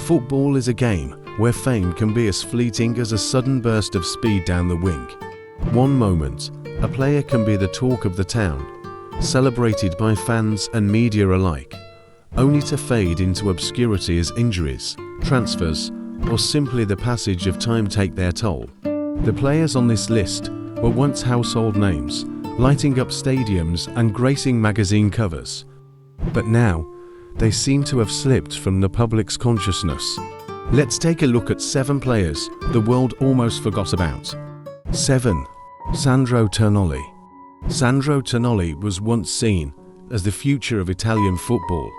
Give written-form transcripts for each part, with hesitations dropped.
Football is a game where fame can be as fleeting as a sudden burst of speed down the wing. One moment, a player can be the talk of the town, celebrated by fans and media alike, only to fade into obscurity as injuries, transfers, or simply the passage of time take their toll. The players on this list were once household names, lighting up stadiums and gracing magazine covers. But now, they seem to have slipped from the public's consciousness. Let's take a look at 7 players the world almost forgot about. 7. Sandro Tonali. Sandro Tonali was once seen as the future of Italian football,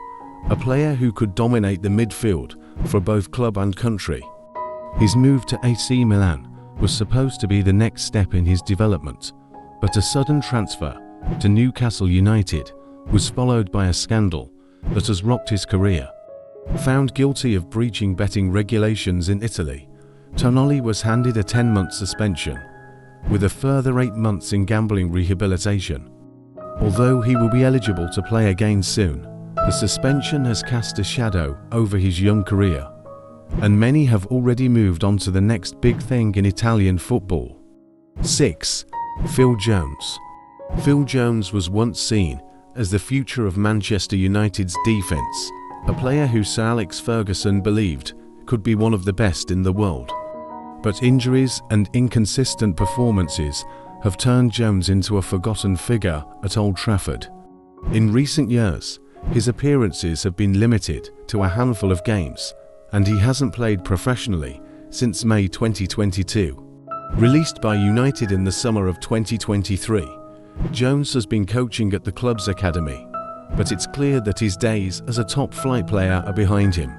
a player who could dominate the midfield for both club and country. His move to AC Milan was supposed to be the next step in his development, but a sudden transfer to Newcastle United was followed by a scandal that has rocked his career. Found guilty of breaching betting regulations in Italy, Tonali was handed a 10-month suspension, with a further 8 months in gambling rehabilitation. Although he will be eligible to play again soon, the suspension has cast a shadow over his young career, and many have already moved on to the next big thing in Italian football. 6. Phil Jones. Phil Jones was once seen as the future of Manchester United's defence, a player who Sir Alex Ferguson believed could be one of the best in the world. But injuries and inconsistent performances have turned Jones into a forgotten figure at Old Trafford. In recent years, his appearances have been limited to a handful of games, and he hasn't played professionally since May 2022. Released by United in the summer of 2023, Jones has been coaching at the club's academy, but it's clear that his days as a top-flight player are behind him.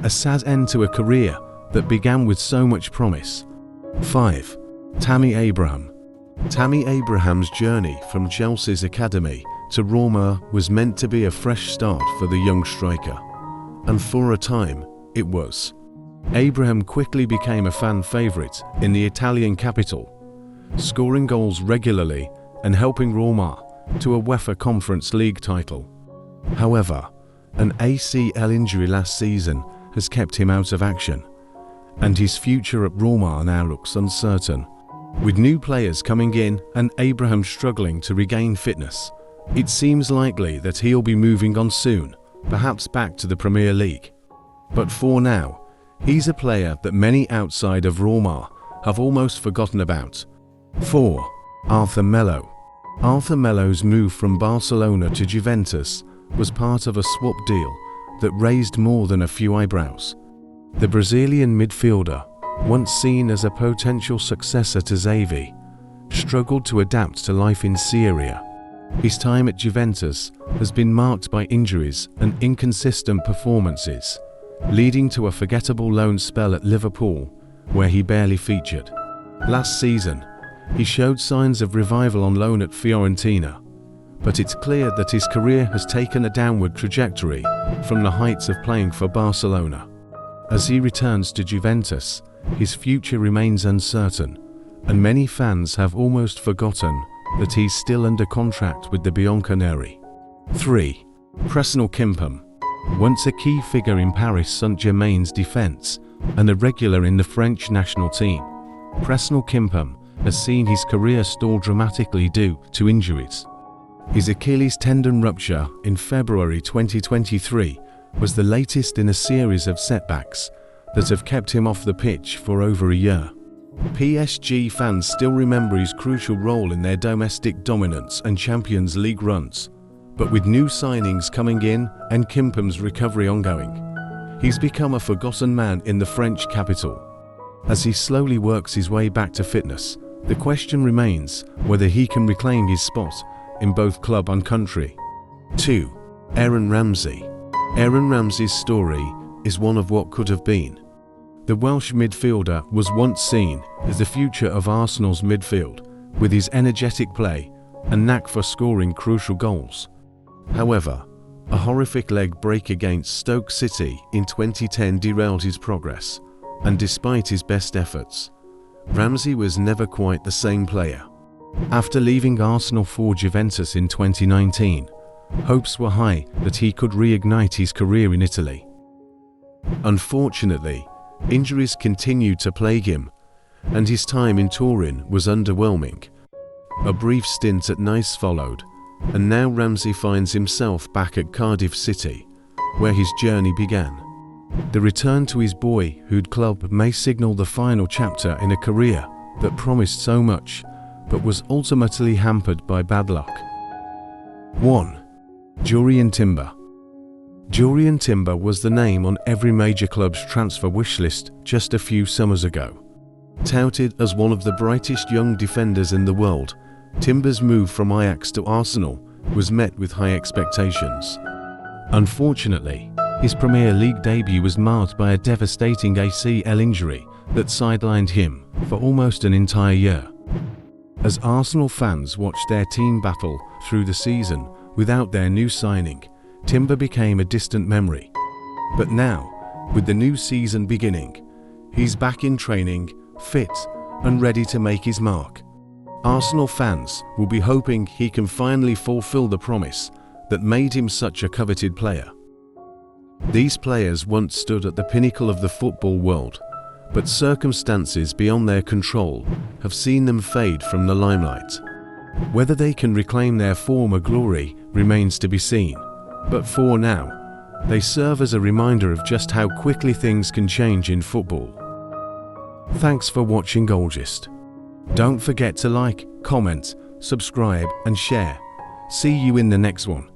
A sad end to a career that began with so much promise. 5. Tammy Abraham. Tammy Abraham's journey from Chelsea's academy to Roma was meant to be a fresh start for the young striker, and for a time, it was. Abraham quickly became a fan favourite in the Italian capital, scoring goals regularly and helping Roma to a UEFA Conference League title. However, an ACL injury last season has kept him out of action, and his future at Roma now looks uncertain. With new players coming in and Abraham struggling to regain fitness, it seems likely that he'll be moving on soon, perhaps back to the Premier League. But for now, he's a player that many outside of Roma have almost forgotten about. 4. Melo. Arthur Melo's move from Barcelona to Juventus was part of a swap deal that raised more than a few eyebrows. The Brazilian midfielder, once seen as a potential successor to Xavi, struggled to adapt to life in Syria. His time at Juventus has been marked by injuries and inconsistent performances, leading to a forgettable loan spell at Liverpool, where he barely featured. Last season, he showed signs of revival on loan at Fiorentina, but it's clear that his career has taken a downward trajectory from the heights of playing for Barcelona. As he returns to Juventus, his future remains uncertain, and many fans have almost forgotten that he's still under contract with the Bianconeri. 3. Presnel Kimpem. Once a key figure in Paris Saint-Germain's defence and a regular in the French national team, Presnel Kimpem has seen his career stall dramatically due to injuries. His Achilles tendon rupture in February 2023 was the latest in a series of setbacks that have kept him off the pitch for over a year. PSG fans still remember his crucial role in their domestic dominance and Champions League runs, but with new signings coming in and Kimpem's recovery ongoing, he's become a forgotten man in the French capital. As he slowly works his way back to fitness, the question remains whether he can reclaim his spot in both club and country. 2. Aaron Ramsey. Aaron Ramsey's story is one of what could have been. The Welsh midfielder was once seen as the future of Arsenal's midfield, with his energetic play and knack for scoring crucial goals. However, a horrific leg break against Stoke City in 2010 derailed his progress, and despite his best efforts, Ramsey was never quite the same player. After leaving Arsenal for Juventus in 2019, hopes were high that he could reignite his career in Italy. Unfortunately, injuries continued to plague him, and his time in Turin was underwhelming. A brief stint at Nice followed, and now Ramsey finds himself back at Cardiff City, where his journey began. The return to his boyhood club may signal the final chapter in a career that promised so much, but was ultimately hampered by bad luck. 1. Jurrien Timber. Jurrien Timber was the name on every major club's transfer wish list just a few summers ago. Touted as one of the brightest young defenders in the world, Timber's move from Ajax to Arsenal was met with high expectations. Unfortunately, his Premier League debut was marred by a devastating ACL injury that sidelined him for almost an entire year. As Arsenal fans watched their team battle through the season without their new signing, Timber became a distant memory. But now, with the new season beginning, he's back in training, fit, and ready to make his mark. Arsenal fans will be hoping he can finally fulfill the promise that made him such a coveted player. These players once stood at the pinnacle of the football world, but circumstances beyond their control have seen them fade from the limelight. Whether they can reclaim their former glory remains to be seen, but for now, they serve as a reminder of just how quickly things can change in football. Thanks for watching GoalGist. Don't forget to like, comment, subscribe, and share. See you in the next one.